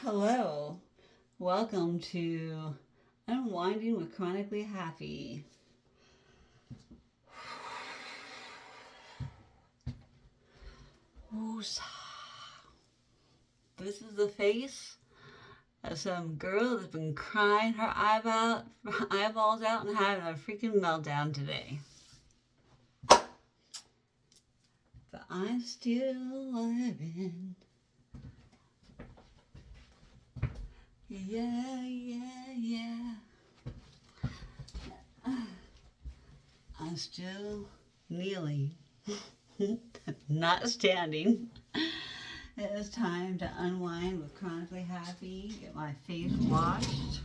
Hello, welcome to Unwinding with Chronically Happy. Woosah. This is the face of some girl that's been crying her eyeballs out and having a freaking meltdown today. But I'm still living. Yeah. I'm still kneeling, not standing. It is time to unwind with Chronically Happy, get my face washed.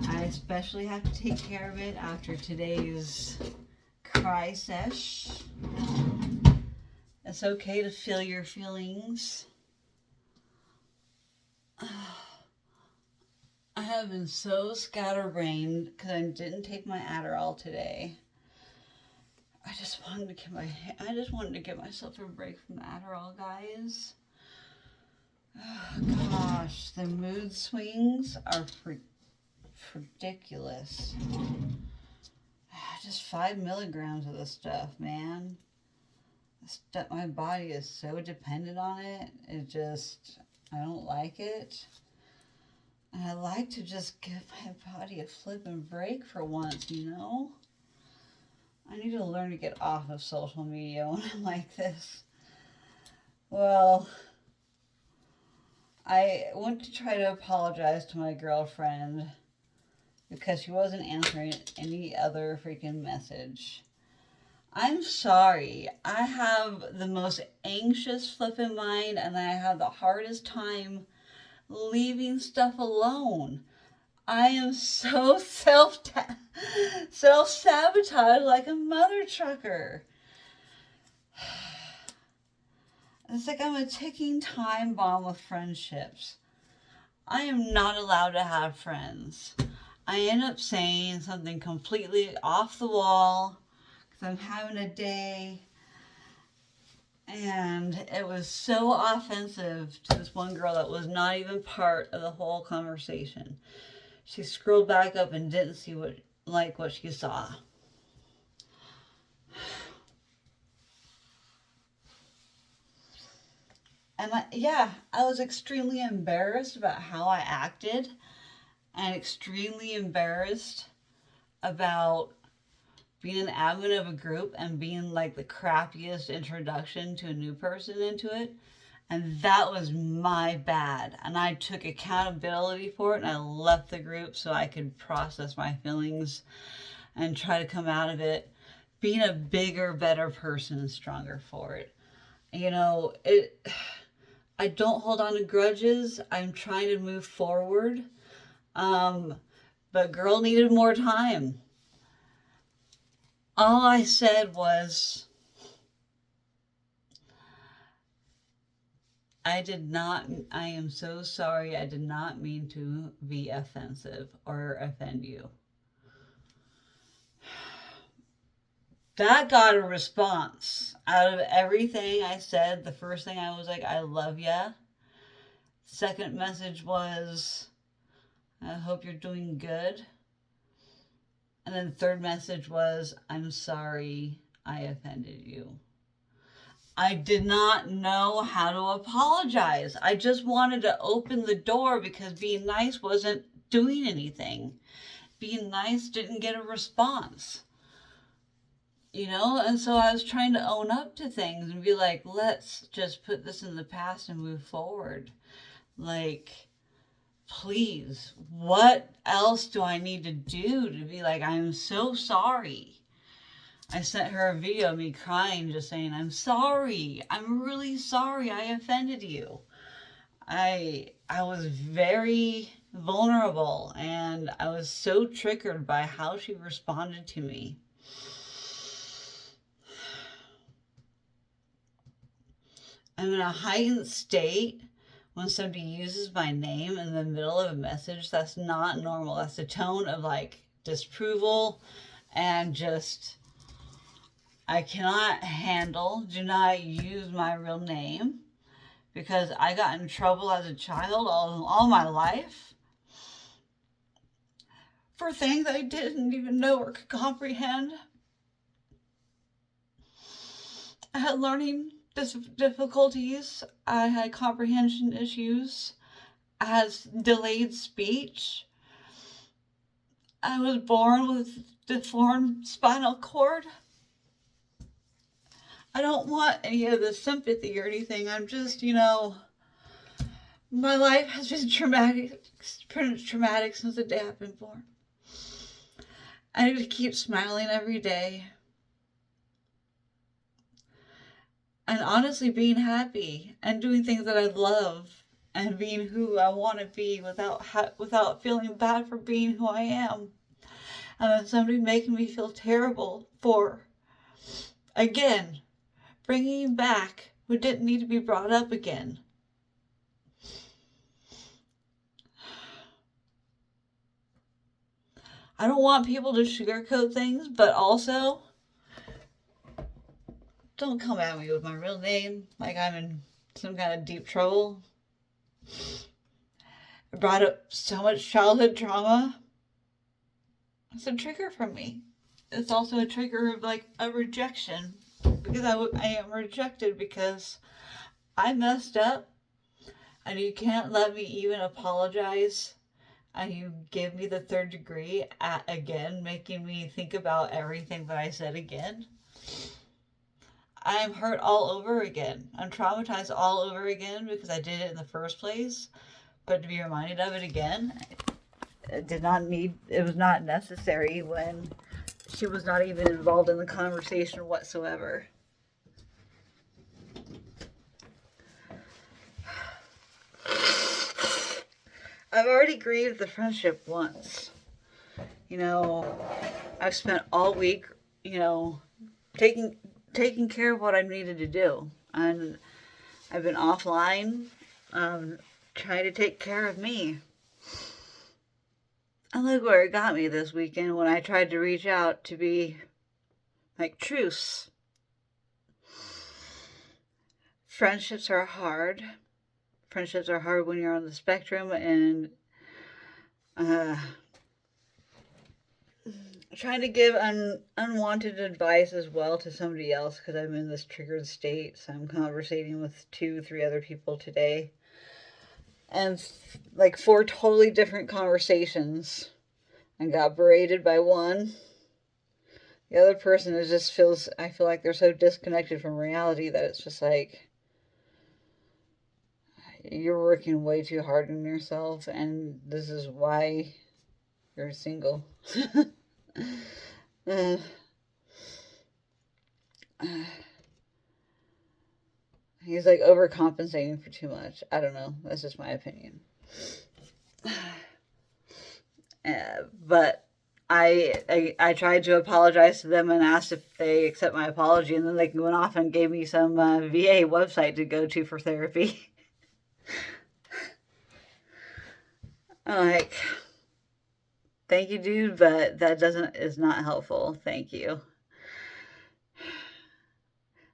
I especially have to take care of it after today's cry sesh. It's okay to feel your feelings. I have been so scatterbrained because I didn't take my Adderall today. I just wanted to give myself a break from the Adderall, guys. Oh, gosh, the mood swings are ridiculous. Just 5 milligrams of this stuff, man. My body is so dependent on it. I don't like it. And I like to just give my body a flippin' break for once, you know? I need to learn to get off of social media when I'm like this. Well, I went to try to apologize to my girlfriend because she wasn't answering any other freaking message. I'm sorry. I have the most anxious flippin' mind and I have the hardest time leaving stuff alone. I am so self-sabotage like a mother trucker. It's like I'm a ticking time bomb with friendships. I am not allowed to have friends. I end up saying something completely off the wall because I'm having a day. And it was so offensive to this one girl that was not even part of the whole conversation. She scrolled back up and didn't see what she saw. And I was extremely embarrassed about how I acted and extremely embarrassed about being an admin of a group and being like the crappiest introduction to a new person into it. And that was my bad. And I took accountability for it and I left the group so I could process my feelings and try to come out of it being a bigger, better person and stronger for it. You know, I don't hold on to grudges. I'm trying to move forward. But girl needed more time. All I said was, I am so sorry. I did not mean to be offensive or offend you. That got a response. Out of everything I said, the first thing I was like, I love ya. Second message was, I hope you're doing good. And then the third message was, I'm sorry I offended you. I did not know how to apologize. I just wanted to open the door because being nice wasn't doing anything. Being nice didn't get a response. You know, and so I was trying to own up to things and be like, let's just put this in the past and move forward. Like, please, what else do I need to do to be like, I'm so sorry? I sent her a video of me crying, just saying, I'm sorry. I'm really sorry I offended you. I was very vulnerable and I was so triggered by how she responded to me. I'm in a heightened state when somebody uses my name in the middle of a message. That's not normal. That's a tone of like disapproval and just, I cannot handle, do not use my real name because I got in trouble as a child all my life for things I didn't even know or could comprehend. I had learning difficulties. I had comprehension issues. I had delayed speech. I was born with deformed spinal cord. I don't want any of the sympathy or anything. I'm just, my life has been traumatic since the day I've been born. I need to keep smiling every day. And honestly being happy and doing things that I love and being who I want to be without feeling bad for being who I am. And then somebody making me feel terrible for, again, bringing back what didn't need to be brought up again. I don't want people to sugarcoat things, but also don't come at me with my real name like I'm in some kind of deep trouble. It brought up so much childhood trauma. It's a trigger for me. It's also a trigger of like a rejection, because I am rejected because I messed up, and you can't let me even apologize, and you give me the third degree again, making me think about everything that I said again. I'm hurt all over again. I'm traumatized all over again because I did it in the first place. But to be reminded of it again, it was not necessary when she was not even involved in the conversation whatsoever. I've already grieved the friendship once. I've spent all week, taking care of what I needed to do. And I've been offline, trying to take care of me. And look where it got me this weekend when I tried to reach out to be like truce. Friendships are hard. Friendships are hard when you're on the spectrum, and trying to give unwanted advice as well to somebody else, because I'm in this triggered state. So I'm conversating with 2-3 other people today, and like 4 totally different conversations, and got berated by one. The other person I feel like they're so disconnected from reality that it's just like, you're working way too hard on yourself, and this is why you're single. He's like overcompensating for too much. I don't know. That's just my opinion. But I tried to apologize to them and asked if they accept my apology, and then they went off and gave me some VA website to go to for therapy. I'm like, thank you, dude, but that is not helpful. Thank you.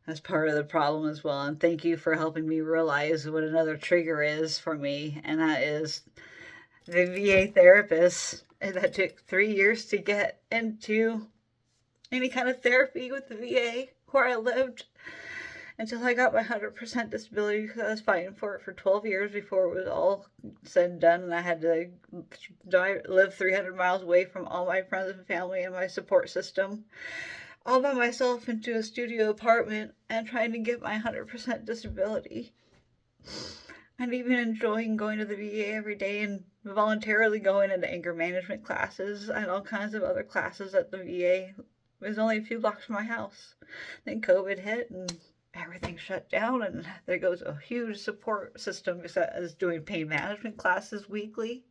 That's part of the problem as well. And thank you for helping me realize what another trigger is for me, and that is the VA therapist. And that took 3 years to get into any kind of therapy with the VA where I lived, until I got my 100% disability, because I was fighting for it for 12 years before it was all said and done, and I had to live 300 miles away from all my friends and family and my support system, all by myself into a studio apartment, and trying to get my 100% disability. And even enjoying going to the VA every day, and voluntarily going into anger management classes and all kinds of other classes at the VA. It was only a few blocks from my house. Then COVID hit and everything shut down, and there goes a huge support system as doing pain management classes weekly.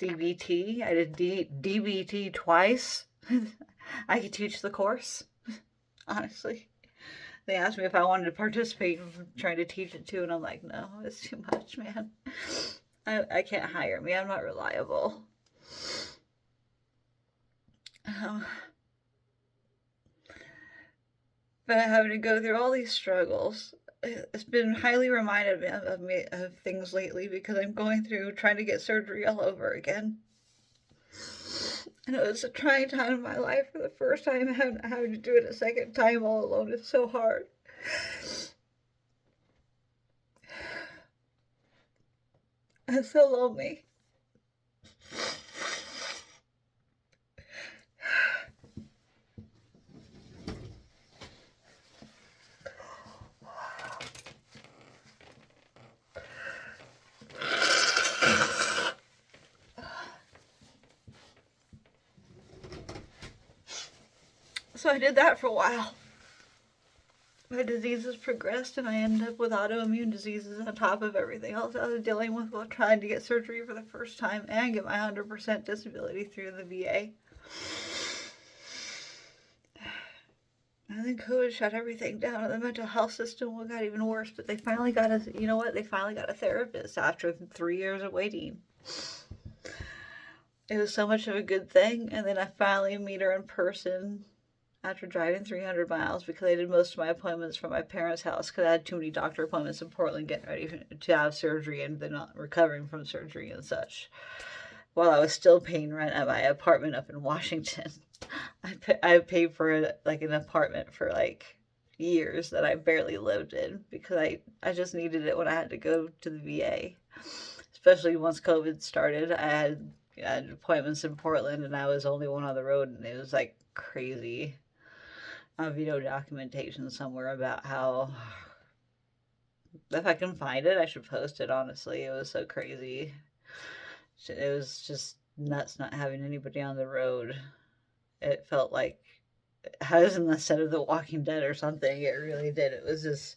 CBT, I did DBT twice. I could teach the course, honestly. They asked me if I wanted to participate in trying to teach it too, and I'm like, no, it's too much, man. I can't hire me. I'm not reliable. But having to go through all these struggles it's been highly reminded me of things lately because I'm going through trying to get surgery all over again. And it was a trying time in my life for the first time, having to do it a second time all alone is so hard. I'm so lonely. So I did that for a while. My diseases progressed and I ended up with autoimmune diseases on top of everything else I was dealing with while trying to get surgery for the first time and get my 100% disability through the VA. And then COVID shut everything down, and the mental health system got even worse. But they finally got us. You know what? They finally got a therapist after 3 years of waiting. It was so much of a good thing, and then I finally meet her in person after driving 300 miles because I did most of my appointments from my parents' house because I had too many doctor appointments in Portland getting ready to have surgery and then not recovering from surgery and such. While I was still paying rent at my apartment up in Washington. I paid for like an apartment for like years that I barely lived in because I just needed it when I had to go to the VA. Especially once COVID started, I had appointments in Portland and I was only one on the road and it was like crazy. I have documentation somewhere about how, if I can find it, I should post it. Honestly, it was so crazy. It was just nuts not having anybody on the road. It felt like I was in the set of The Walking Dead or something. It really did. It was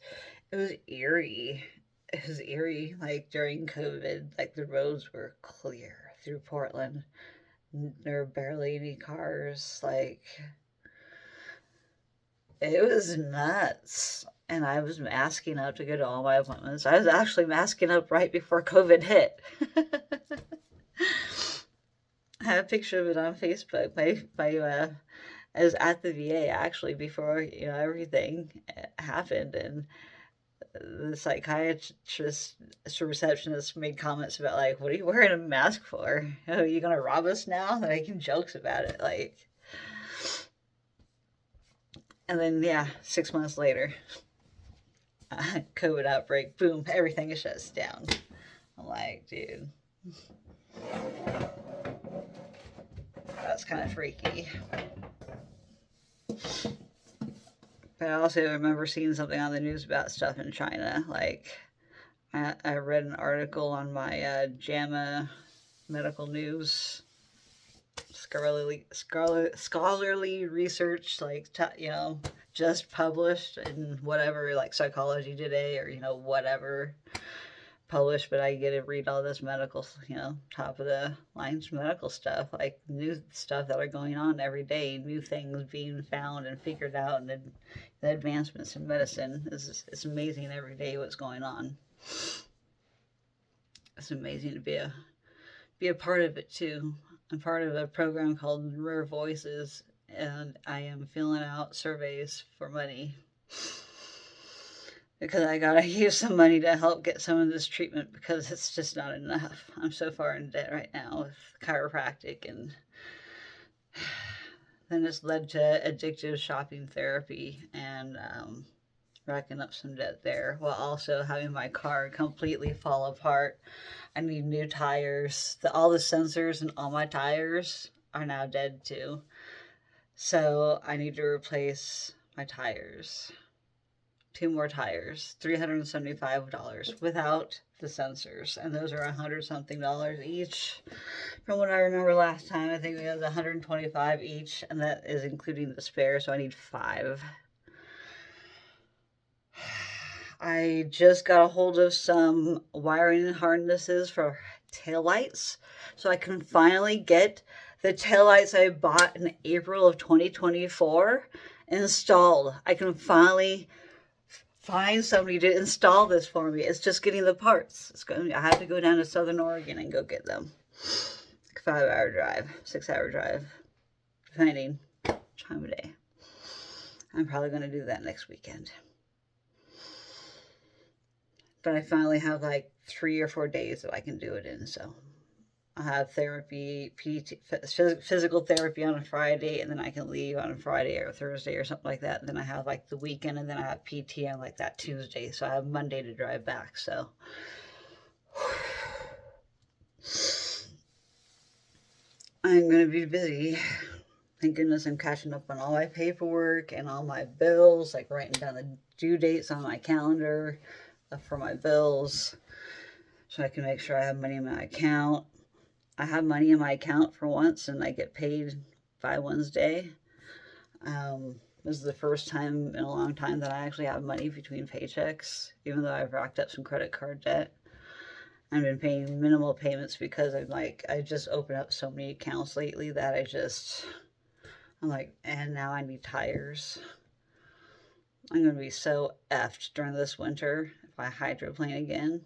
eerie. It was eerie. Like during COVID, like the roads were clear through Portland. There were barely any cars. Like it was nuts. And I was masking up to go to all my appointments. I was actually masking up right before COVID hit. I have a picture of it on Facebook. I was at the VA actually before everything happened, and the psychiatrist, receptionist made comments about like, "What are you wearing a mask for? Oh, are you gonna rob us now?" They're making jokes about it, like. And then 6 months later, COVID outbreak, boom, everything is shut down. I'm like, dude, that's kind of freaky. But I also remember seeing something on the news about stuff in China. Like, I read an article on my JAMA Medical News, scholarly research, like, just published in whatever, like Psychology Today or, whatever published, but I get to read all this medical, top of the lines medical stuff, like new stuff that are going on every day, new things being found and figured out, and the advancements in medicine it's amazing every day what's going on. It's amazing to be a part of it too. I'm part of a program called Rare Voices, and I am filling out surveys for money because I gotta use some money to help get some of this treatment because it's just not enough. I'm so far in debt right now with chiropractic, and then it's led to addictive shopping therapy and racking up some debt there while also having my car completely fall apart. I need new tires. All the sensors in all my tires are now dead too. So I need to replace my tires. 2 more tires, $375 without the sensors, and those are $100 something each. From what I remember last time, I think it was $125 each, and that is including the spare. So I need 5. I just got a hold of some wiring harnesses for taillights, so I can finally get the taillights I bought in April of 2024 installed. I can finally find somebody to install this for me. It's just getting the parts. I have to go down to Southern Oregon and go get them. 5-hour drive, 6-hour drive, depending time of day. I'm probably going to do that next weekend. But I finally have like 3 or 4 days that I can do it in. So I have therapy, physical therapy on a Friday, and then I can leave on a Friday or Thursday or something like that. And then I have like the weekend, and then I have PT on like that Tuesday. So I have Monday to drive back. So I'm going to be busy. Thank goodness I'm catching up on all my paperwork and all my bills, like writing down the due dates on my calendar for my bills so I can make sure I have money in my account. I have money in my account for once and I get paid by Wednesday. This is the first time in a long time that I actually have money between paychecks, even though I've racked up some credit card debt. I've been paying minimal payments because I just opened up so many accounts lately that I'm like, and now I need tires. I'm going to be so effed during this winter if I hydroplane again,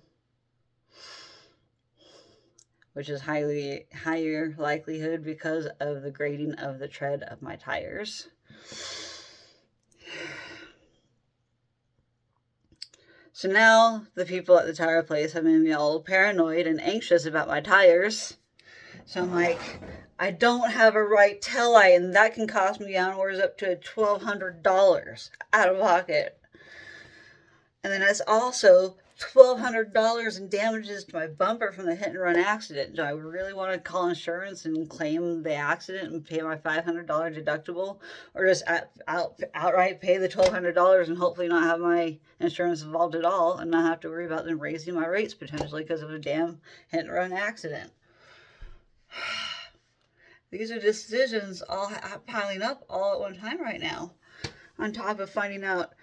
which is higher likelihood because of the grading of the tread of my tires. So now the people at the tire place have made me all paranoid and anxious about my tires. So I'm like, I don't have a right tail light, and that can cost me onwards up to $1,200 out of pocket. And then that's also $1,200 in damages to my bumper from the hit and run accident. Do I really want to call insurance and claim the accident and pay my $500 deductible, or just outright pay the $1,200 and hopefully not have my insurance involved at all and not have to worry about them raising my rates potentially because of a damn hit and run accident? These are decisions all piling up all at one time right now, on top of finding out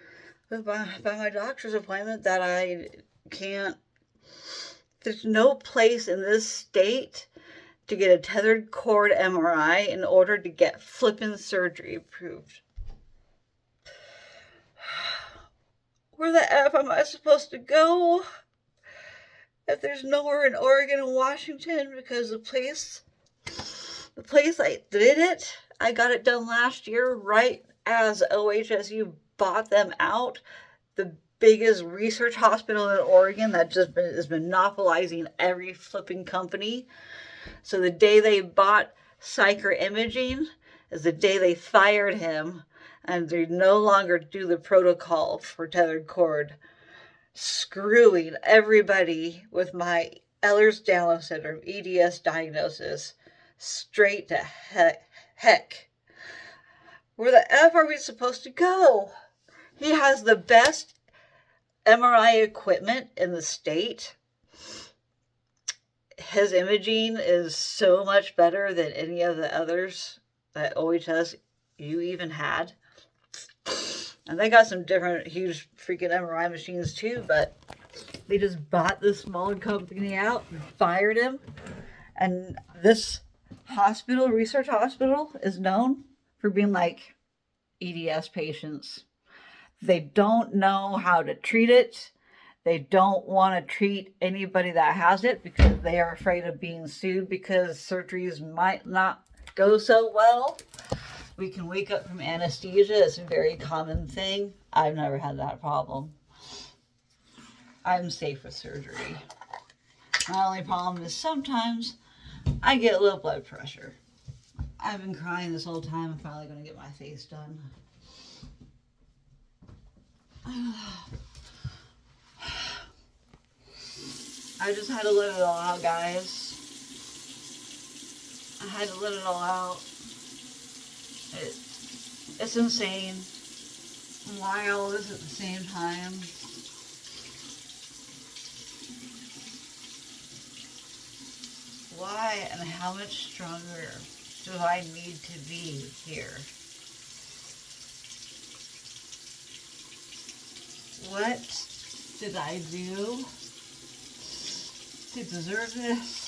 by my doctor's appointment that I can't, there's no place in this state to get a tethered cord MRI in order to get flippin' surgery approved. Where the F am I supposed to go if there's nowhere in Oregon and Washington? Because the place I did it, I got it done last year right as OHSU bought them out. The biggest research hospital in Oregon that just is monopolizing every flipping company. So the day they bought Psycher Imaging is the day they fired him, and they no longer do the protocol for tethered cord, screwing everybody with my Ehlers-Danlos syndrome, EDS diagnosis, straight to heck. Where the F are we supposed to go? He has the best MRI equipment in the state. His imaging is so much better than any of the others that OHS you even had. And they got some different huge freaking MRI machines too, but they just bought this smaller company out and fired him. And this hospital, research hospital, is known for being like EDS patients. They don't know how to treat it. They don't want to treat anybody that has it because they are afraid of being sued because surgeries might not go so well. We can wake up from anesthesia. It's a very common thing. I've never had that problem. I'm safe with surgery. My only problem is sometimes I get low blood pressure. I've been crying this whole time. I'm finally going to get my face done. I just had to let it all out, guys. I had to let it all out. It's insane. Why all this at the same time? Why and how much stronger do I need to be here? What did I do to deserve this?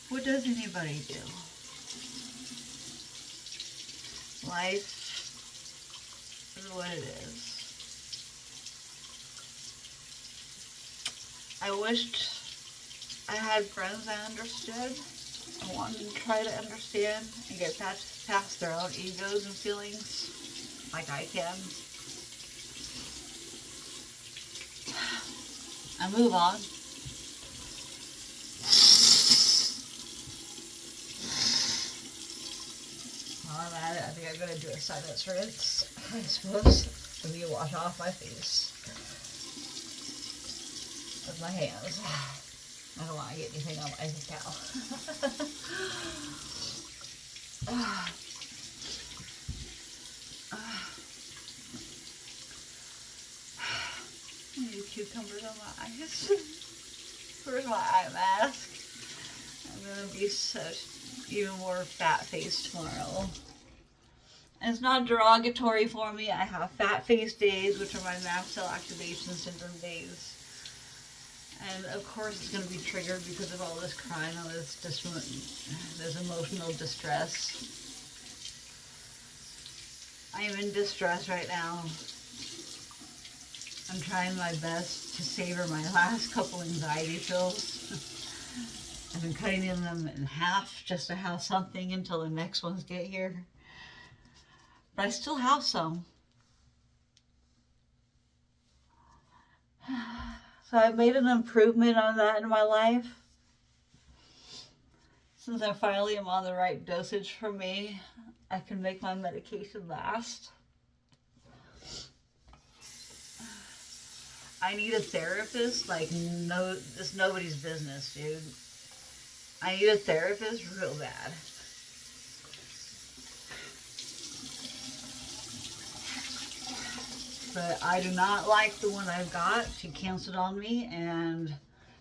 What does anybody do? Life is what it is. I wished I had friends I understood. I wanted to try to understand and get past their own egos and feelings. like I can. I move on. While I'm at it, I think I'm going to do a sinus rinse, I suppose. Let me wash off my face with my hands. I don't want to get anything on my towel. I need cucumbers on my eyes. Where's my eye mask? I'm gonna be such even more fat faced tomorrow. And it's not derogatory for me. I have fat face days, which are my mast cell activation syndrome days. And of course it's gonna be triggered because of all this crying, all this emotional distress. I am in distress right now. I'm trying my best to savor my last couple anxiety pills. I've been cutting them in half just to have something until the next ones get here. But I still have some. So I've made an improvement on that in my life. Since I finally am on the right dosage for me, I can make my medication last. I need a therapist, like it's nobody's business, dude. I need a therapist real bad. But I do not like the one I've got. She canceled on me, and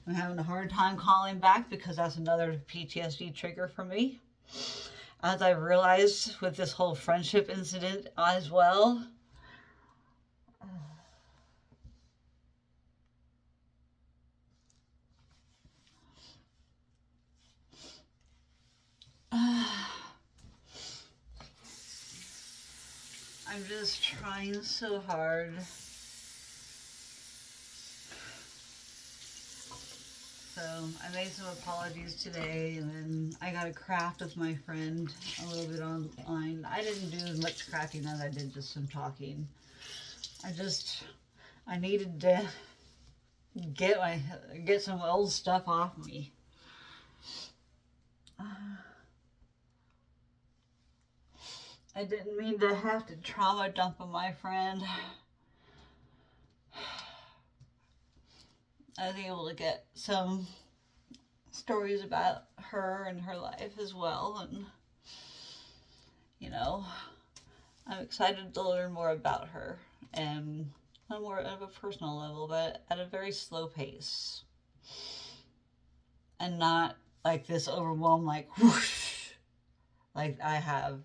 I'm having a hard time calling back because that's another PTSD trigger for me. As I've realized with this whole friendship incident as well. I'm just trying so hard. So I made some apologies today, and then I got a craft with my friend a little bit online. I didn't do as much crafting as I did just some talking. I needed to get some old stuff off me. I didn't mean to have to trauma dump on my friend. I was able to get some stories about her and her life as well, and I'm excited to learn more about her and on more of a personal level, but at a very slow pace, and not like this overwhelm, like whoosh, like I have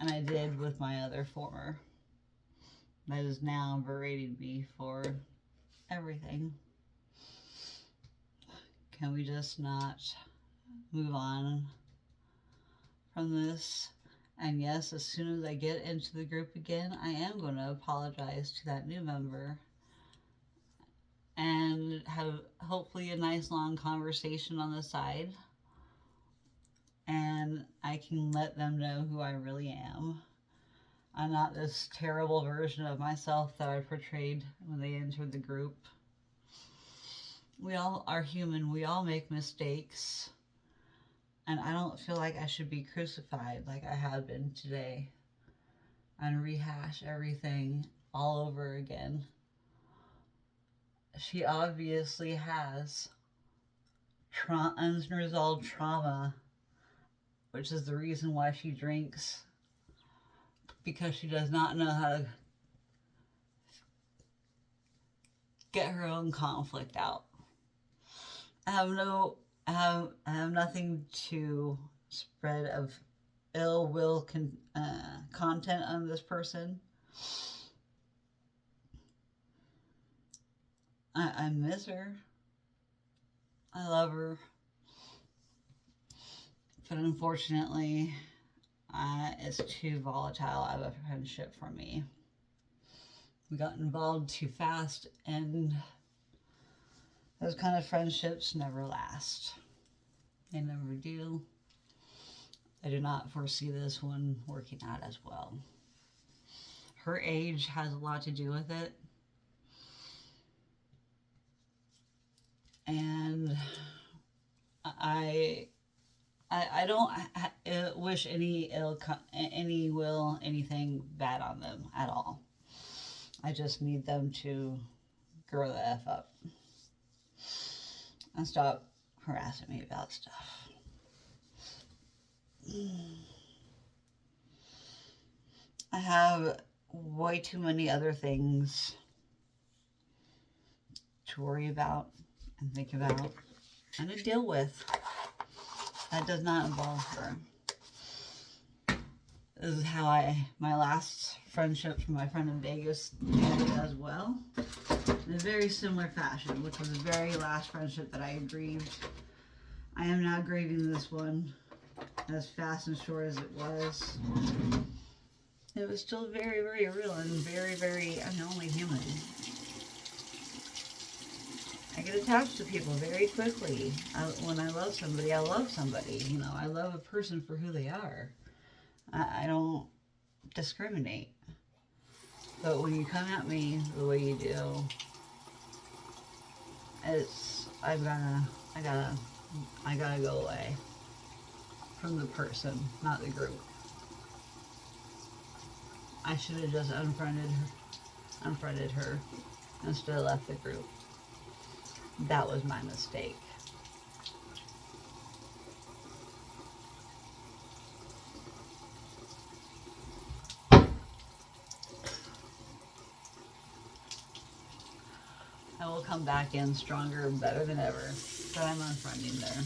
and I did with my other former that is now berating me for everything. Can we just not move on from this? And yes, as soon as I get into the group again, I am going to apologize to that new member and have hopefully a nice long conversation on the side. And I can let them know who I really am. I'm not this terrible version of myself that I portrayed when they entered the group. We all are human. We all make mistakes. And I don't feel like I should be crucified like I have been today and rehash everything all over again. She obviously has unresolved trauma, which is the reason why she drinks, because she does not know how to get her own conflict out. I have nothing to spread of ill will content on this person. I miss her. I love her. But unfortunately, it's too volatile of a friendship for me. We got involved too fast, and those kind of friendships never last. They never do. I do not foresee this one working out as well. her age has a lot to do with it. And I don't wish anything bad on them at all. I just need them to grow the F up and stop harassing me about stuff. I have way too many other things to worry about and think about and to deal with. That does not involve her. This is how my last friendship from my friend in Vegas ended as well. In a very similar fashion, which was the very last friendship that I grieved. I am now grieving this one as fast and short as it was. It was still very, very real and very, very, I'm only human. I get attached to people very quickly. When I love somebody, I love somebody. You know, I love a person for who they are. I don't discriminate. But when you come at me the way you do, I gotta go away from the person, not the group. I should have just unfriended her instead of left the group. That was my mistake. I will come back in stronger and better than ever, but I'm unfriending there.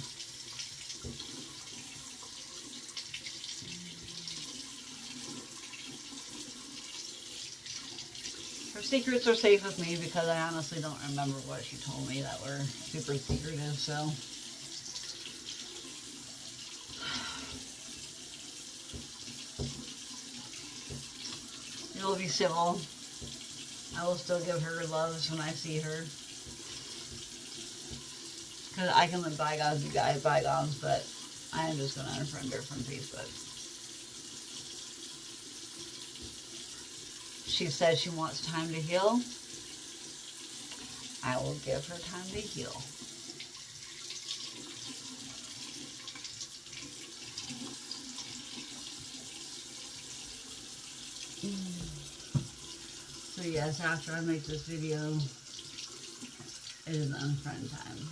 Her secrets are safe with me because I honestly don't remember what she told me that were super secretive, so. It will be civil. I will still give her loves when I see her. Because I can let bygones be bygones, but I am just going to unfriend her from Facebook. She says she wants time to heal. I will give her time to heal. So yes, after I make this video, it is unfriend time.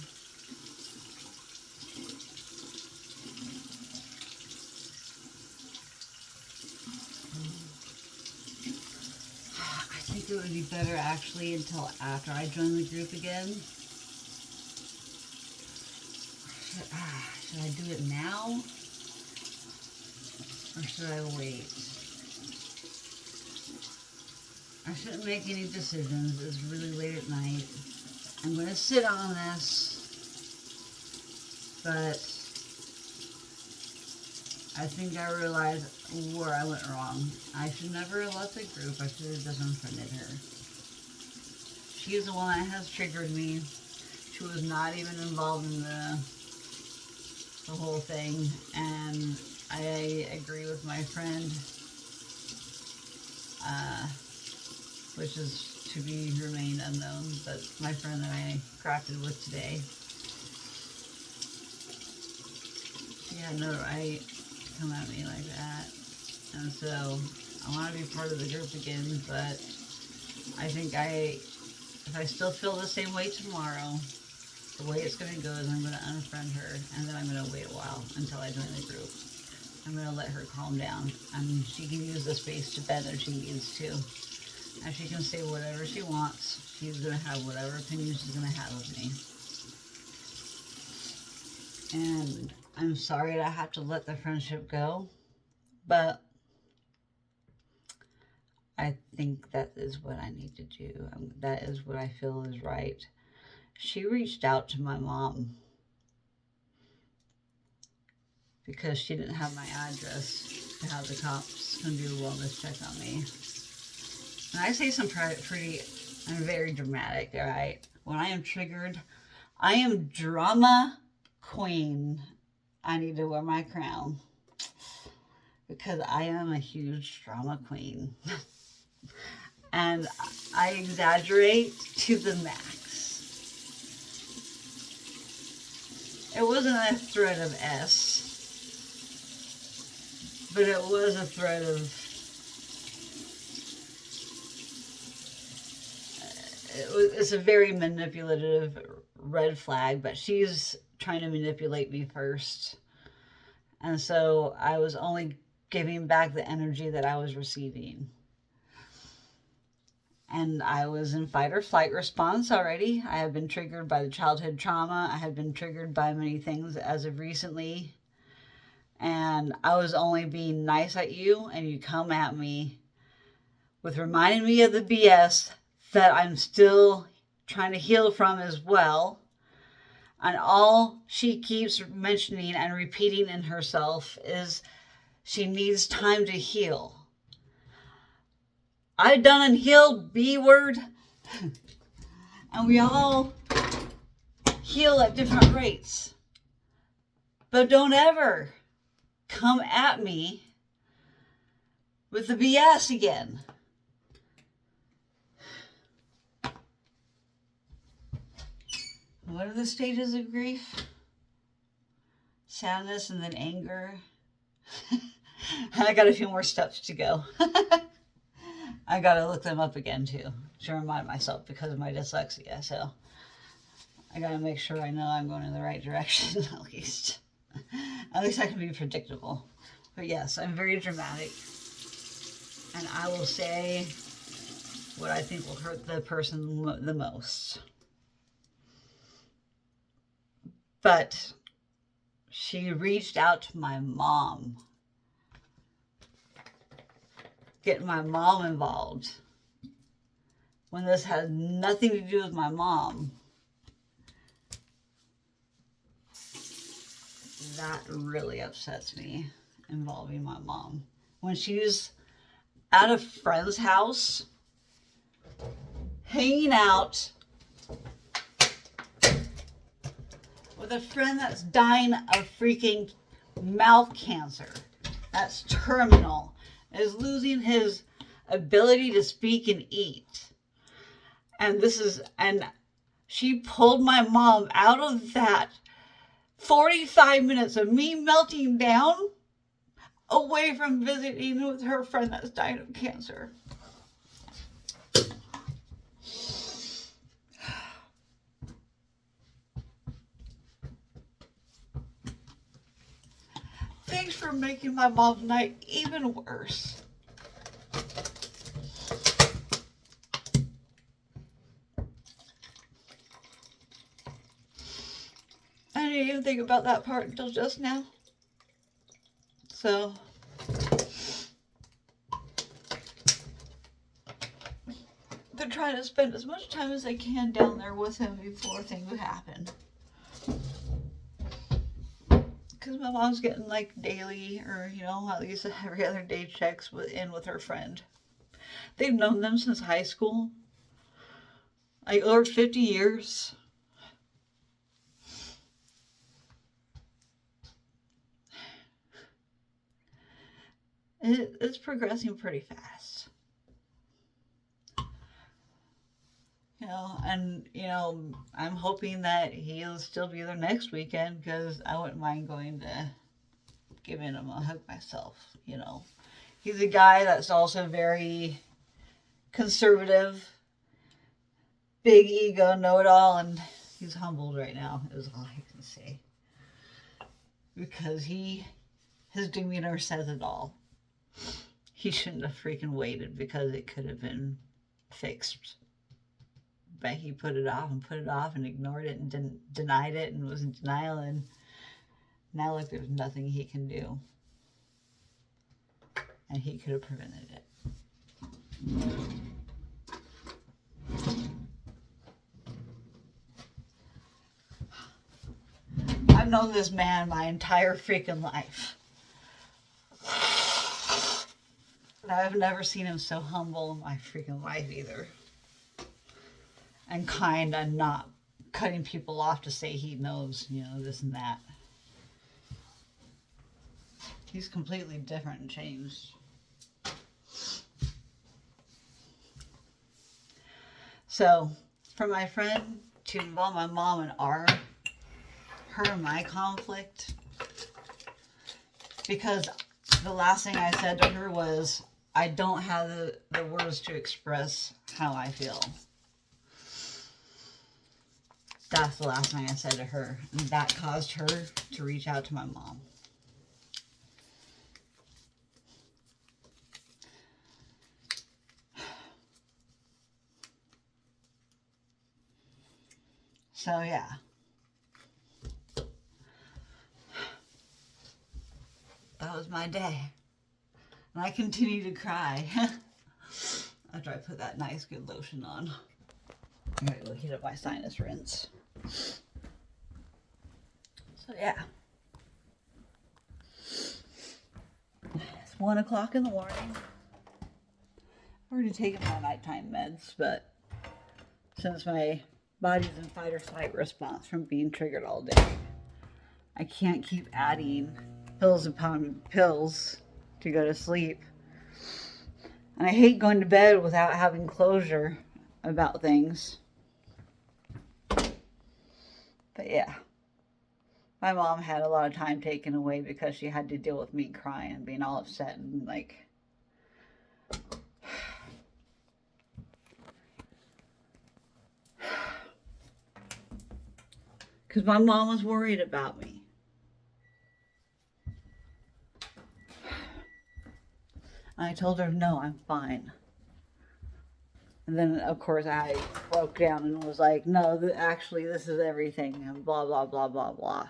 I think it would be better actually until after I join the group again. Should I do it now? Or should I wait? I shouldn't make any decisions. It's really late at night. I'm going to sit on this. But I think I realized where I went wrong. I should never have left the group. I should have just unfriended her. She is the one that has triggered me. She was not even involved in the whole thing. And I agree with my friend, which is to be remained unknown, but my friend that I crafted with today, she had no right to come at me like that. And so I want to be part of the group again, but I think if I still feel the same way tomorrow, the way it's going to go is I'm going to unfriend her, and then I'm going to wait a while until I join the group. I'm going to let her calm down. I mean, she can use the space to vent if she needs to. And she can say whatever she wants. She's going to have whatever opinion she's going to have of me. And I'm sorry that I have to let the friendship go, but I think that is what I need to do. That is what I feel is right. She reached out to my mom because she didn't have my address to have the cops come do a wellness check on me. And I say some I'm very dramatic, all right? When I am triggered, I am drama queen. I need to wear my crown because I am a huge drama queen. And I exaggerate to the max. It wasn't a thread of S, but it was a thread of, it's a very manipulative red flag, but she's trying to manipulate me first. And so I was only giving back the energy that I was receiving. And I was in fight or flight response already. I have been triggered by the childhood trauma. I have been triggered by many things as of recently. And I was only being nice at you, and you come at me with reminding me of the BS that I'm still trying to heal from as well. And all she keeps mentioning and repeating in herself is she needs time to heal. I done and healed, B word. And we all heal at different rates. But don't ever come at me with the BS again. What are the stages of grief? Sadness and then anger. I got a few more steps to go. I got to look them up again too to remind myself because of my dyslexia. So I got to make sure I know I'm going in the right direction at least. At least I can be predictable. But yes, I'm very dramatic. And I will say what I think will hurt the person the most. But she reached out to my mom. Getting my mom involved. When this had nothing to do with my mom. That really upsets me, involving my mom. When she's at a friend's house, hanging out with a friend that's dying of freaking mouth cancer. That's terminal. Is losing his ability to speak and eat. And she pulled my mom out of that 45 minutes of me melting down away from visiting with her friend that's dying of cancer. Thanks for making my mom's night even worse. I didn't even think about that part until just now. So, they're trying to spend as much time as they can down there with him before things happen. Because my mom's getting like daily or, at least every other day checks with her friend. They've known them since high school. Like over 50 years. It's progressing pretty fast. I'm hoping that he'll still be there next weekend because I wouldn't mind going to giving him a hug myself, He's a guy that's also very conservative, big ego, know-it-all, and he's humbled right now, is all I can say. Because his demeanor says it all. He shouldn't have freaking waited because it could have been fixed. But he put it off and ignored it and denied it and was in denial. And now look, there's nothing he can do. And he could have prevented it. I've known this man my entire freaking life. And I've never seen him so humble in my freaking life either. And kind and not cutting people off to say he knows, this and that. He's completely different and changed. So, for my friend to involve my mom in her and my conflict, because the last thing I said to her was, I don't have the words to express how I feel. That's the last thing I said to her. And that caused her to reach out to my mom. So, yeah. That was my day. And I continue to cry after I put that nice good lotion on. I'm going to go heat up my sinus rinse. So, yeah. It's 1 o'clock in the morning. I've already taken my nighttime meds, but since my body's in fight or flight response from being triggered all day, I can't keep adding pills upon pills to go to sleep. And I hate going to bed without having closure about things. But yeah, my mom had a lot of time taken away because she had to deal with me crying and being all upset and like... Because my mom was worried about me. And I told her, no, I'm fine. And then, of course, I broke down and was like, no, actually, this is everything, and blah, blah, blah, blah, blah.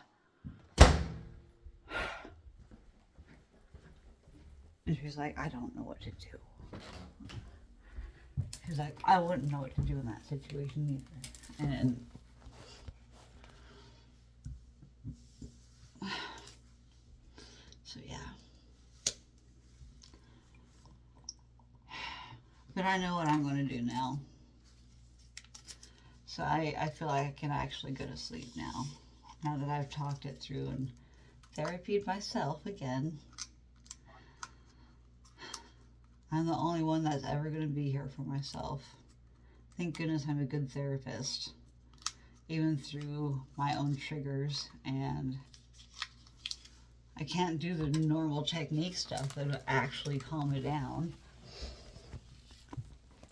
And she's like, I don't know what to do. She's like, I wouldn't know what to do in that situation either. And so, yeah. But I know what I'm going to do now. So I feel like I can actually go to sleep now. Now that I've talked it through and therapied myself again. I'm the only one that's ever going to be here for myself. Thank goodness I'm a good therapist. Even through my own triggers. And I can't do the normal technique stuff that would actually calm me down.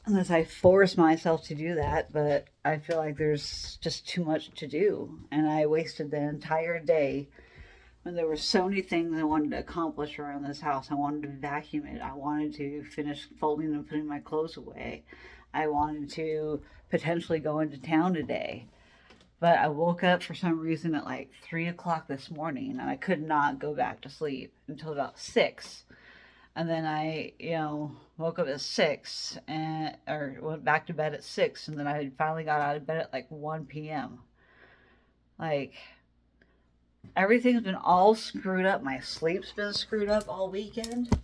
Unless I force myself to do that, but I feel like there's just too much to do. And I wasted the entire day when there were so many things I wanted to accomplish around this house. I wanted to vacuum it. I wanted to finish folding and putting my clothes away. I wanted to potentially go into town today. But I woke up for some reason at like 3 o'clock this morning, and I could not go back to sleep until about 6. And then I, woke up at 6 or went back to bed at 6. And then I finally got out of bed at like 1 p.m. Like, everything's been all screwed up. My sleep's been screwed up all weekend.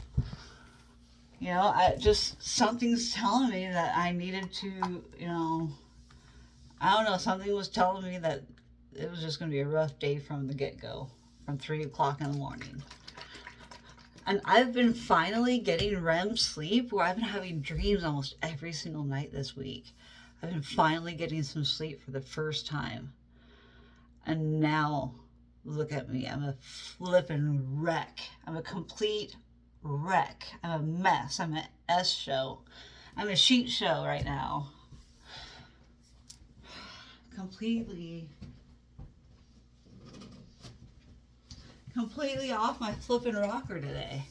Something's telling me that I needed to, I don't know. Something was telling me that it was just going to be a rough day from the get-go, from 3 o'clock in the morning. And I've been finally getting REM sleep where I've been having dreams almost every single night this week. I've been finally getting some sleep for the first time. And now, look at me. I'm a flippin' wreck. I'm a complete wreck. I'm a mess. I'm an S show. I'm a sheet show right now. Completely off my flippin' rocker today.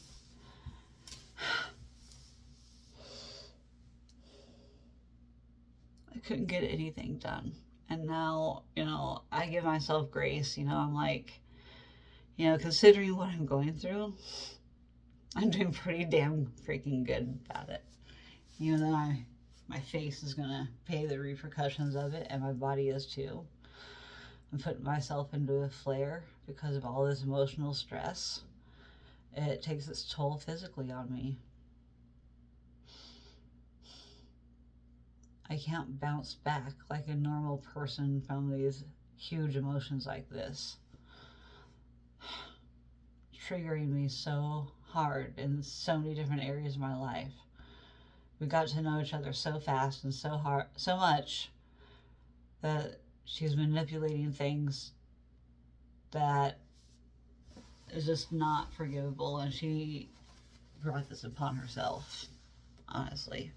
I couldn't get anything done. And now, I give myself grace. I'm like, considering what I'm going through, I'm doing pretty damn freaking good about it. Even though my face is going to pay the repercussions of it, and my body is too. I'm putting myself into a flare because of all this emotional stress. It takes its toll physically on me. I can't bounce back like a normal person from these huge emotions like this. Triggering me so hard in so many different areas of my life. we got to know each other so fast and so much that she's manipulating things that is just not forgivable, and she brought this upon herself, honestly.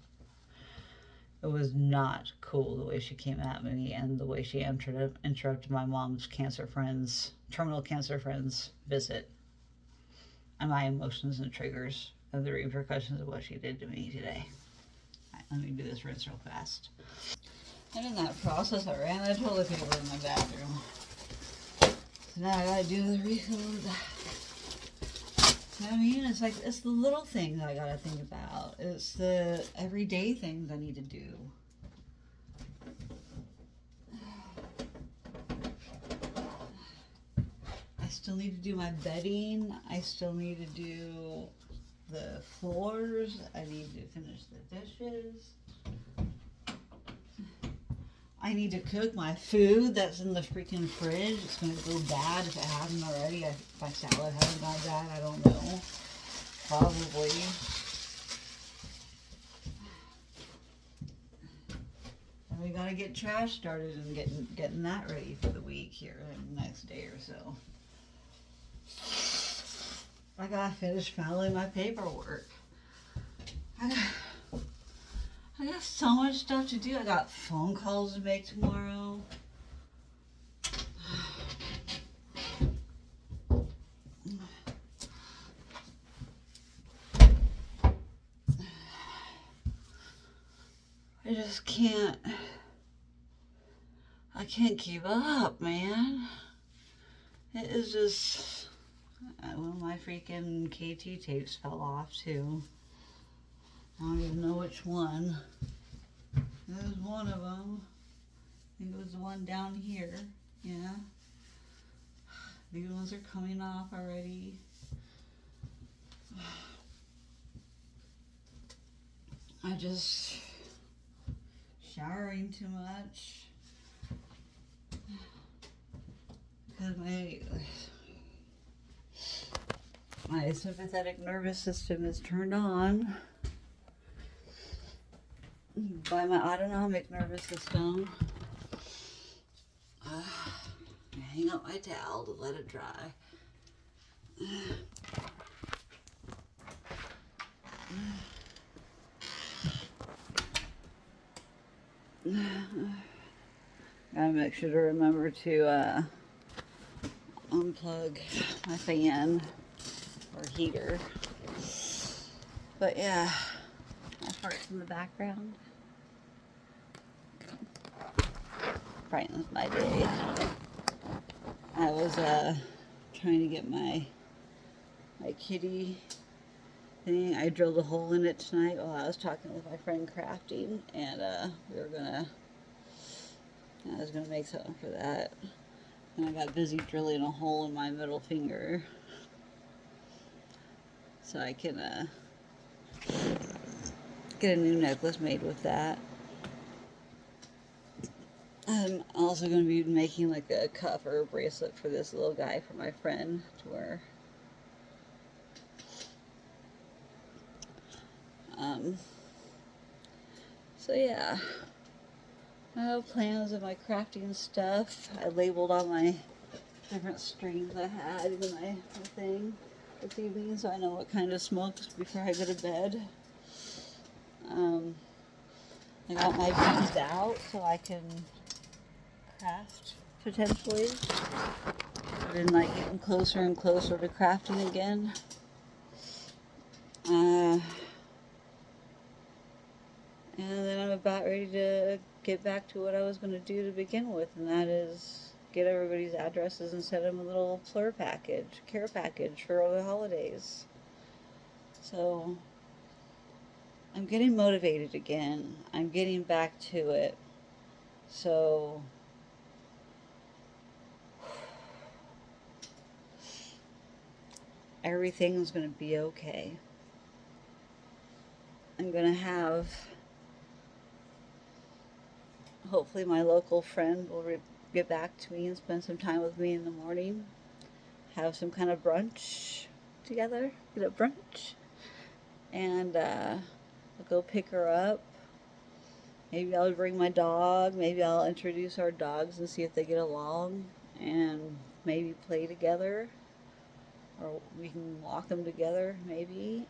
It was not cool the way she came at me and the way she interrupted my mom's terminal cancer friend's visit, and my emotions and triggers and the repercussions of what she did to me today. Right, let me do this rinse real fast. And in that process, I ran out of toilet paper in my bathroom. So now I gotta do the refill. I mean, it's the little things I gotta think about. It's the everyday things I need to do. I still need to do my bedding. I still need to do the floors. I need to finish the dishes. I need to cook my food that's in the freaking fridge. It's going to go bad if it hasn't already. If my salad hasn't gone bad, I don't know. Probably. And we got to get trash started and getting that ready for the week here in the next day or so. I got to finish filing my paperwork. I got so much stuff to do. I got phone calls to make tomorrow. I just can't. I can't keep up, man. It is just. Well, my freaking KT tapes fell off too. I don't even know which one. It was one of them. I think it was the one down here. Yeah. These ones are coming off already. I just showering too much. Because my sympathetic nervous system is turned on by my autonomic nervous system. Hang up my towel to let it dry. Gotta make sure to remember to unplug my fan or heater. But yeah, my heart's in the background. Brightens my day. I was trying to get my kitty thing. I drilled a hole in it tonight while I was talking with my friend crafting, and I was gonna make something for that. And I got busy drilling a hole in my middle finger so I can get a new necklace made with that. I'm also going to be making like a cuff or a bracelet for this little guy for my friend to wear. So yeah, I have plans of my crafting stuff. I labeled all my different strings I had in my thing this evening, so I know what kind of smokes before I go to bed. I got my beads out so I can craft potentially. I've been like getting closer and closer to crafting again. And then I'm about ready to get back to what I was going to do to begin with, and that is get everybody's addresses and send them a little care package for the holidays. So I'm getting motivated again. I'm getting back to it. So everything's going to be okay. I'm going to have, hopefully my local friend will get back to me and spend some time with me in the morning. Have some kind of brunch together. Get a brunch. And I'll go pick her up. Maybe I'll bring my dog. Maybe I'll introduce our dogs and see if they get along and maybe play together. Or we can walk them together, maybe.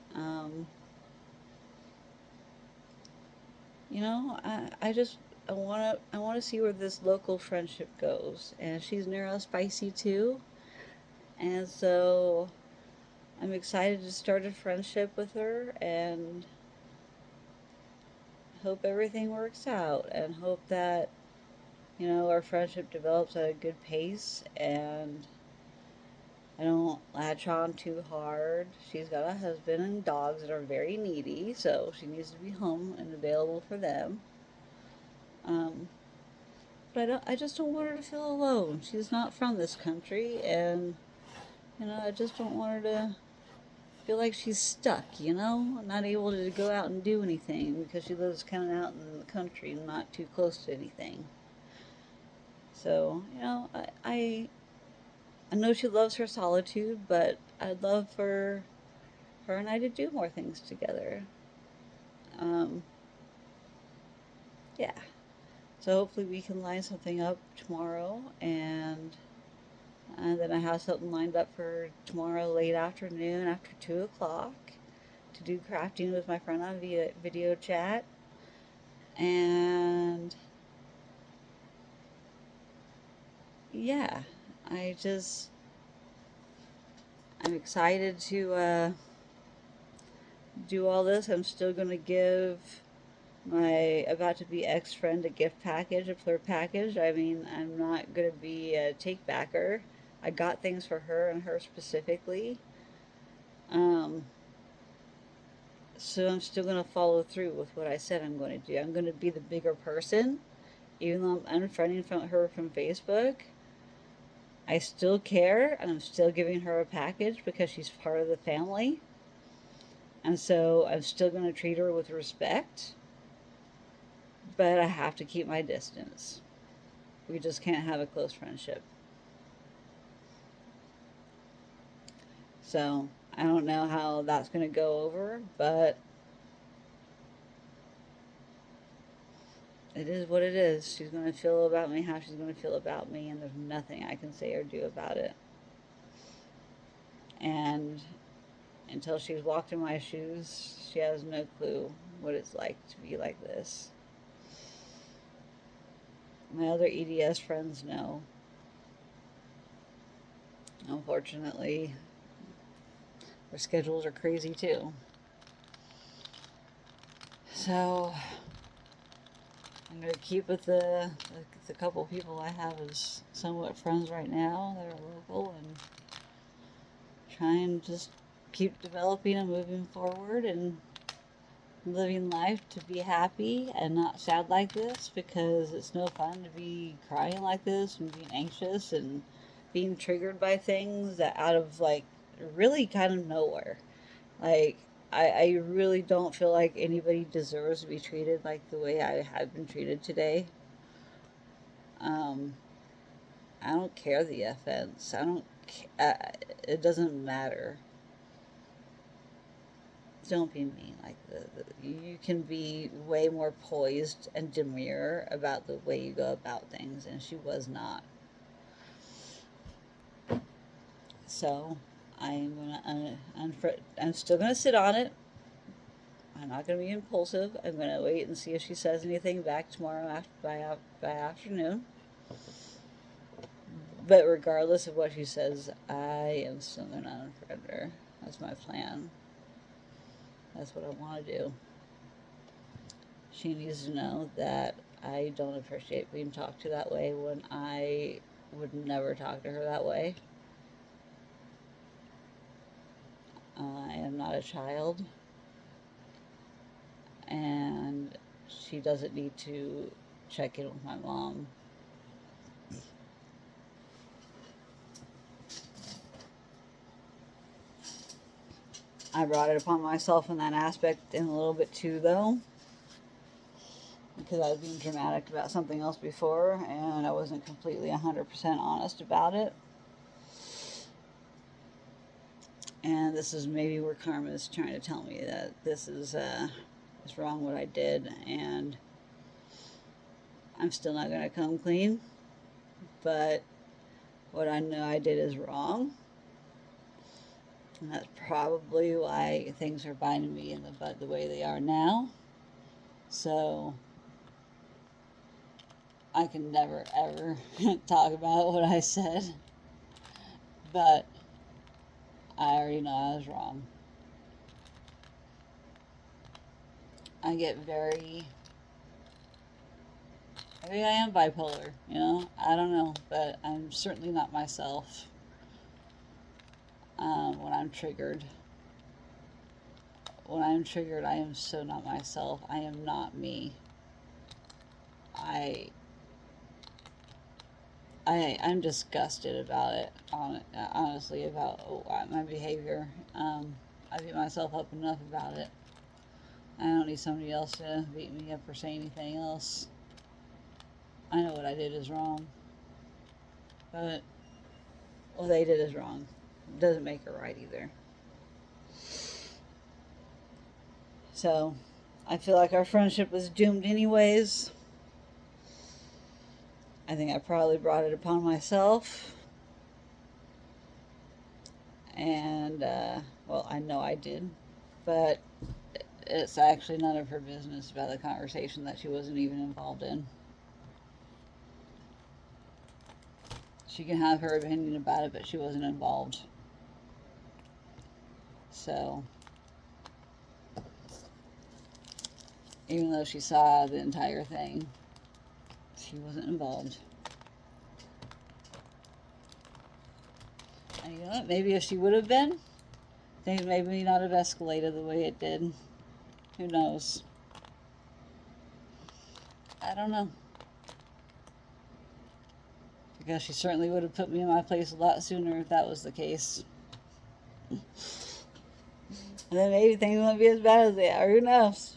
You know, I want to see where this local friendship goes. And she's neurospicy too. And so I'm excited to start a friendship with her and hope everything works out and hope that, you know, our friendship develops at a good pace and I don't latch on too hard. She's got a husband and dogs that are very needy, so she needs to be home and available for them. Um, but I just don't want her to feel alone. She's not from this country, and you know, I just don't want her to feel like she's stuck. You know, not able to go out and do anything because she lives kind of out in the country and not too close to anything. So you know, I know she loves her solitude, but I'd love for her and I to do more things together. Um, yeah. So hopefully we can line something up tomorrow, and then I have something lined up for tomorrow late afternoon after 2 o'clock to do crafting with my friend on video chat. And yeah, I just I'm excited to do all this. I'm still gonna give my about to be ex friend a gift package, a flirt package. I mean, I'm not gonna be a take backer. I got things for her and her specifically. Um, so I'm still gonna follow through with what I said I'm going to do. I'm gonna be the bigger person, even though I'm unfriending from her from Facebook. I still care, and I'm still giving her a package because she's part of the family. And so I'm still gonna treat her with respect, but I have to keep my distance. We just can't have a close friendship. So I don't know how that's going to go over, but it is what it is. She's going to feel about me how she's going to feel about me, and there's nothing I can say or do about it. And until she's walked in my shoes, she has no clue what it's like to be like this. My other EDS friends know. Unfortunately, their schedules are crazy too. So I'm gonna keep with the couple people I have as somewhat friends right now that are local, and try and just keep developing and moving forward and living life to be happy and not sad like this, because it's no fun to be crying like this and being anxious and being triggered by things that out of like really kind of nowhere. Like I really don't feel like anybody deserves to be treated like the way I have been treated today. Um, I don't care the offense. I don't. It doesn't matter. Don't be mean. Like you can be way more poised and demure about the way you go about things, and she was not. So I'm gonna I'm still gonna sit on it. I'm not gonna be impulsive. I'm gonna wait and see if she says anything back tomorrow by afternoon. But regardless of what she says, I am still gonna unfriend her. That's my plan. That's what I want to do. She needs to know that I don't appreciate being talked to that way when I would never talk to her that way. I am not a child, and she doesn't need to check in with my mom. I brought it upon myself in that aspect in a little bit too, though, because I was being dramatic about something else before, and I wasn't completely 100% honest about it. And this is maybe where karma is trying to tell me that this is was wrong what I did, and I'm still not going to come clean, but what I know I did is wrong. And that's probably why things are biting me in the butt the way they are now. So I can never ever talk about what I said, but I already know I was wrong. I get very, maybe I am bipolar, you know, I don't know, but I'm certainly not myself when I'm triggered. When I'm triggered, I am so not myself. I am not me. I I'm disgusted about it, honestly, about my behavior. I beat myself up enough about it. I don't need somebody else to beat me up or say anything else. I know what I did is wrong, but what they did is wrong. It doesn't make it right either. So, I feel like our friendship was doomed anyways. I think I probably brought it upon myself. And, well, I know I did. But it's actually none of her business about the conversation that she wasn't even involved in. She can have her opinion about it, but she wasn't involved. So, even though she saw the entire thing, she wasn't involved. And you know what? Maybe if she would have been, things maybe not have escalated the way it did. Who knows? I don't know. Because she certainly would have put me in my place a lot sooner if that was the case. And then maybe things won't be as bad as they are. Who knows?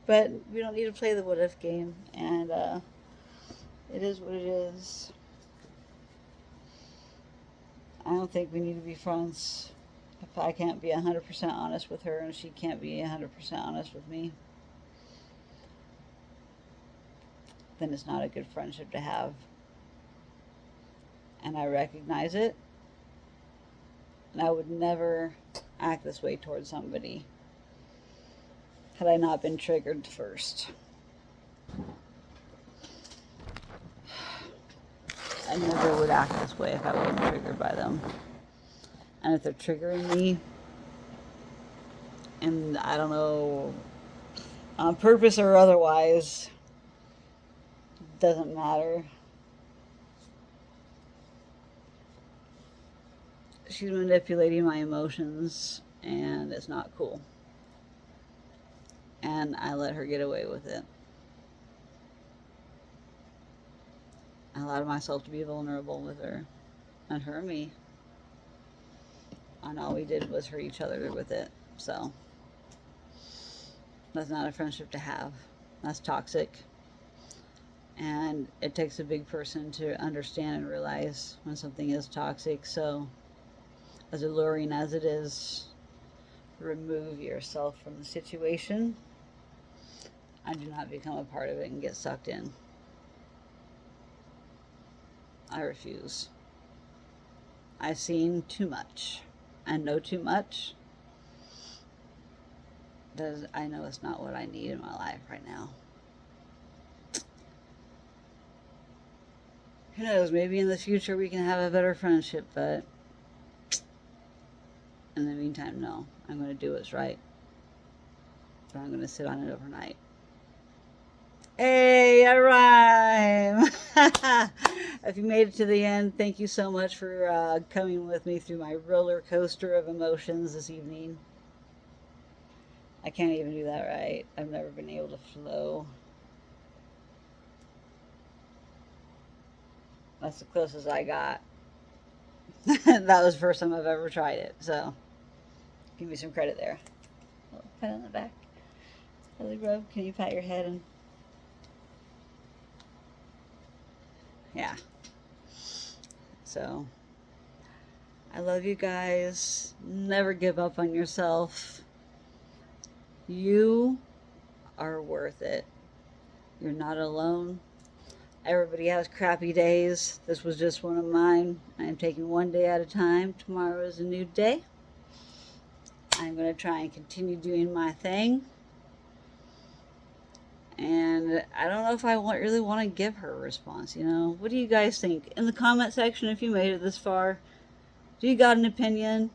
But we don't need to play the what if game. And it is what it is. I don't think we need to be friends if I can't be 100% honest with her and she can't be 100% honest with me. Then it's not a good friendship to have. And I recognize it. And I would never act this way towards somebody had I not been triggered first. I never would act this way if I wasn't triggered by them. And if they're triggering me, and I don't know, on purpose or otherwise, doesn't matter. She's manipulating my emotions, and it's not cool. And I let her get away with it. I allowed myself to be vulnerable with her, and her and me. And all we did was hurt each other with it. So, that's not a friendship to have. That's toxic. And it takes a big person to understand and realize when something is toxic. So, as alluring as it is, remove yourself from the situation. I do not become a part of it and get sucked in. I refuse. I've seen too much and know too much. I know it's not what I need in my life right now. Who knows, maybe in the future we can have a better friendship, but in the meantime, no. I'm going to do what's right. But I'm going to sit on it overnight. Hey, I rhyme! If you made it to the end, thank you so much for coming with me through my roller coaster of emotions this evening. I can't even do that right. I've never been able to flow. That's the closest I got. That was the first time I've ever tried it, so give me some credit there. A little pat on the back. Belly rub. Can you pat your head and... Yeah. So, I love you guys. Never give up on yourself. You are worth it. You're not alone. Everybody has crappy days. This was just one of mine. I am taking one day at a time. Tomorrow is a new day. I'm going to try and continue doing my thing. And I don't know if I really want to give her a response. What do you guys think? In the comment section, if you made it this far, do you got an opinion?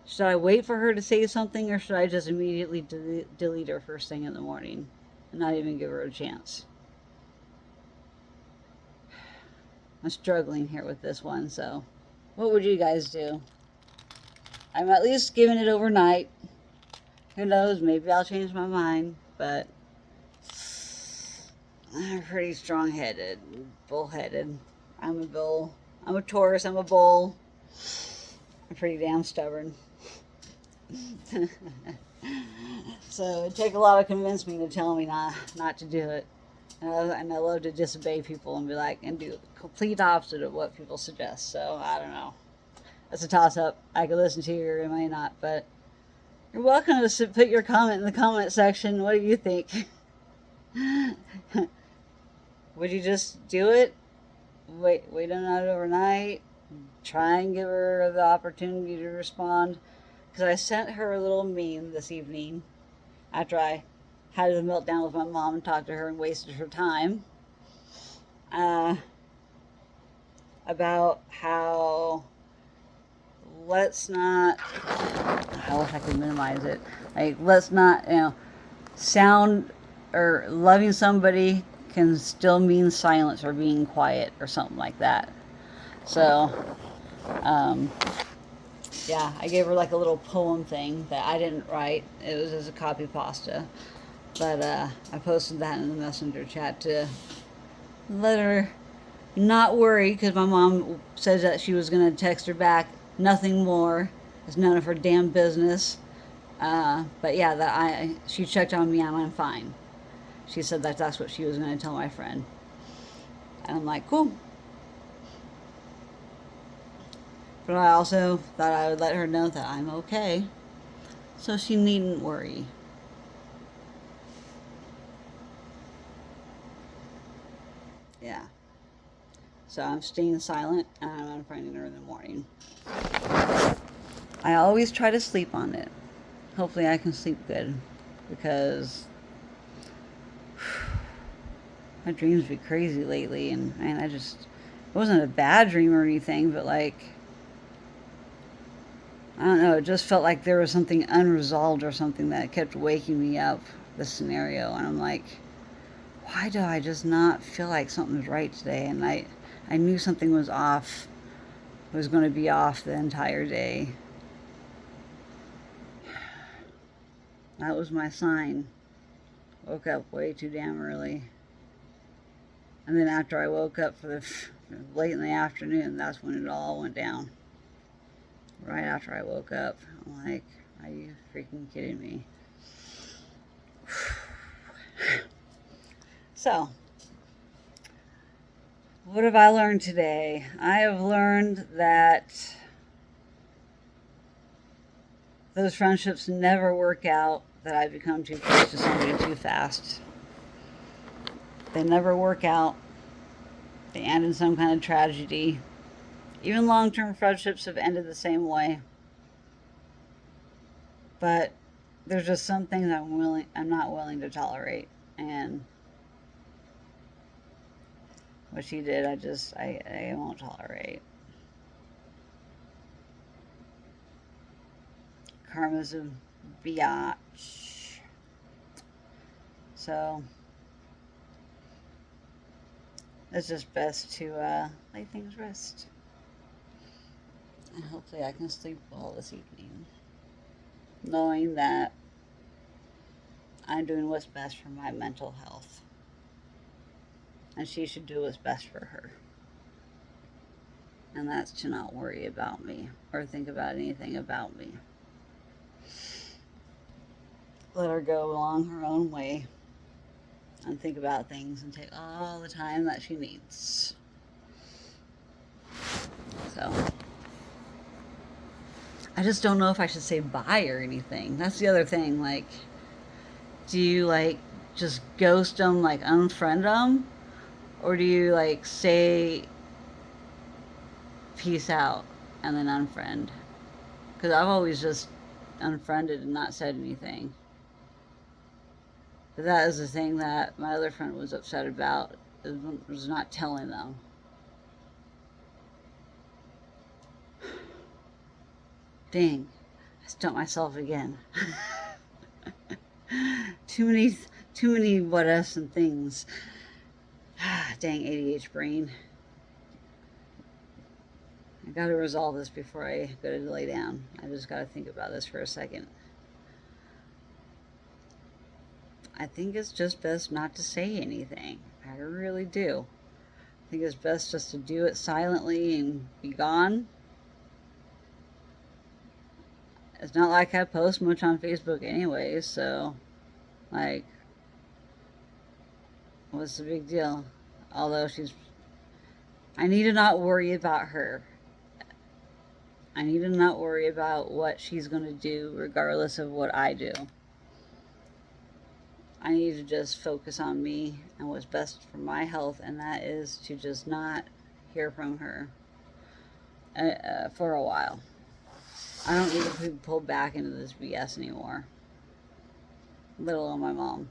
Should I wait for her to say something, or should I just immediately delete her first thing in the morning and not even give her a chance? I'm struggling here with this one, so what would you guys do? I'm at least giving it overnight. Who knows, maybe I'll change my mind, but I'm pretty strong-headed, bullheaded. I'm a bull. I'm a Taurus, I'm a bull. I'm pretty damn stubborn. So it'd take a lot to convince me to tell me not to do it. And I love to disobey people and be like, and do the complete opposite of what people suggest. So I don't know. That's a toss-up. I could listen to you or I might not, but you're welcome to put your comment in the comment section. What do you think? Would you just do it? Wait on it overnight? Try and give her the opportunity to respond? Because I sent her a little meme this evening after I had the meltdown with my mom and talked to her and wasted her time. About how let's not, I wish I could minimize it. Like, let's not, sound or loving somebody can still mean silence or being quiet or something like that. So, yeah, I gave her like a little poem thing that I didn't write. It was as a copy pasta. But I posted that in the messenger chat to let her not worry, because my mom says that she was going to text her back, nothing more. It's none of her damn business. But yeah, she checked on me and I'm fine. She said that that's what she was going to tell my friend. And I'm like, cool. But I also thought I would let her know that I'm okay, so she needn't worry. Yeah. So I'm staying silent and I'm unfriending her in the morning. I always try to sleep on it. Hopefully I can sleep good, because my dreams be crazy lately, and it wasn't a bad dream or anything, but like, I don't know, it just felt like there was something unresolved or something that kept waking me up, this scenario, and I'm like, why do I just not feel like something's right today? And I knew something was off, was going to be off the entire day. That was my sign. Woke up way too damn early. And then after I woke up late in the afternoon, that's when it all went down. Right after I woke up. I'm like, are you freaking kidding me? So, what have I learned today? I have learned that those friendships never work out, that I become too close to somebody too fast. They never work out. They end in some kind of tragedy. Even long-term friendships have ended the same way. But there's just some things I'm not willing to tolerate. And what she did, I won't tolerate. Karma's a biatch. So it's just best to lay things rest. And hopefully I can sleep well this evening, knowing that I'm doing what's best for my mental health. And she should do what's best for her. And that's to not worry about me or think about anything about me. Let her go along her own way and think about things and take all the time that she needs. So I just don't know if I should say bye or anything. That's the other thing. Like, do you like just ghost them, like unfriend them, or do you like say peace out and then unfriend? Because I've always just unfriended and not said anything. But that is the thing that my other friend was upset about, was not telling them. Dang, I stumped myself again. too many, too many what ifs and things. Dang, ADH brain. I gotta resolve this before I go to lay down. I just gotta think about this for a second. I think it's just best not to say anything. I really do. I think it's best just to do it silently and be gone. It's not like I post much on Facebook anyways, so, like, what's the big deal? Although I need to not worry about her. I need to not worry about what she's going to do regardless of what I do. I need to just focus on me and what's best for my health, and that is to just not hear from her for a while. I don't need to be pulled back into this BS anymore, let alone my mom.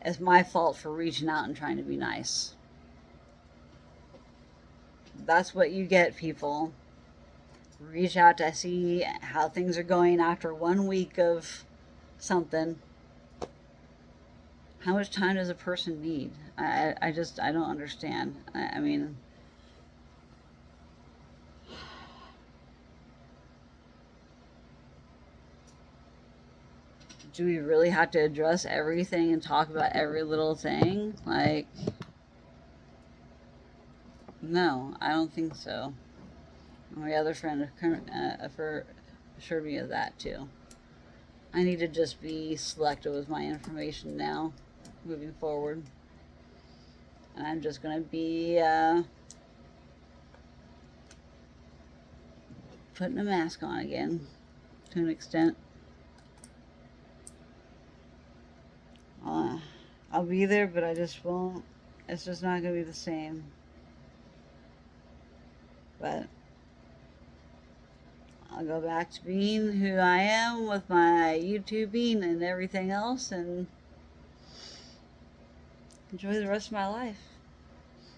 It's my fault for reaching out and trying to be nice. That's what you get, people. Reach out to see how things are going after 1 week of something. How much time does a person need? I don't understand. I mean, do we really have to address everything and talk about every little thing? Like, no, I don't think so. My other friend assured me of that too. I need to just be selective with my information now, moving forward. And I'm just going to be putting a mask on again, to an extent. I'll be there, but I just won't. It's just not going to be the same. But I'll go back to being who I am with my YouTubing and everything else and enjoy the rest of my life.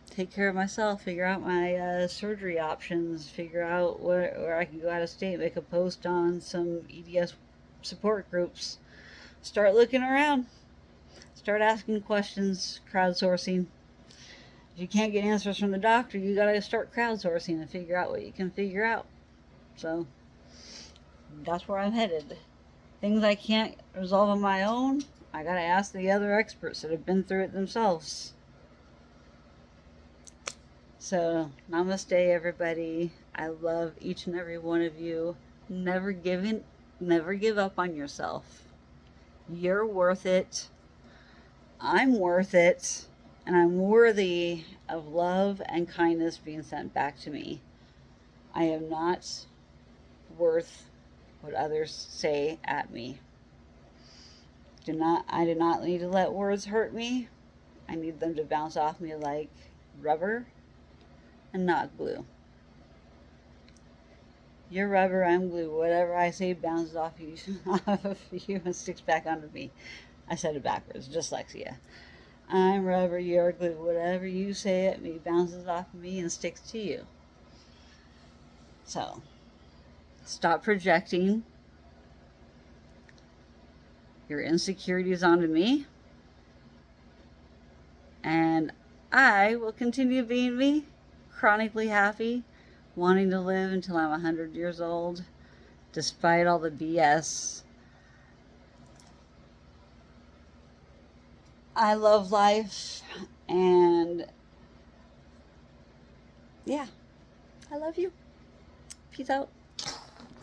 Take care of myself, figure out my surgery options, figure out where I can go out of state, make a post on some EDS support groups. Start looking around. Start asking questions, crowdsourcing. If you can't get answers from the doctor, you gotta start crowdsourcing and figure out what you can figure out. So that's where I'm headed. Things I can't resolve on my own, I gotta ask the other experts that have been through it themselves. So, namaste, everybody. I love each and every one of you. Never give up on yourself. You're worth it. I'm worth it. And I'm worthy of love and kindness being sent back to me. I am not worth what others say at me. I do not need to let words hurt me. I need them to bounce off me like rubber and not glue. You're rubber, I'm glue. Whatever I say bounces off of you and sticks back onto me. I said it backwards, dyslexia. I'm rubber, you're glue. Whatever you say at me bounces off of me and sticks to you. So, stop projecting your insecurities onto me. And I will continue being me, chronically happy, wanting to live until I'm 100 years old, despite all the BS. I love life, and yeah, I love you. Peace out.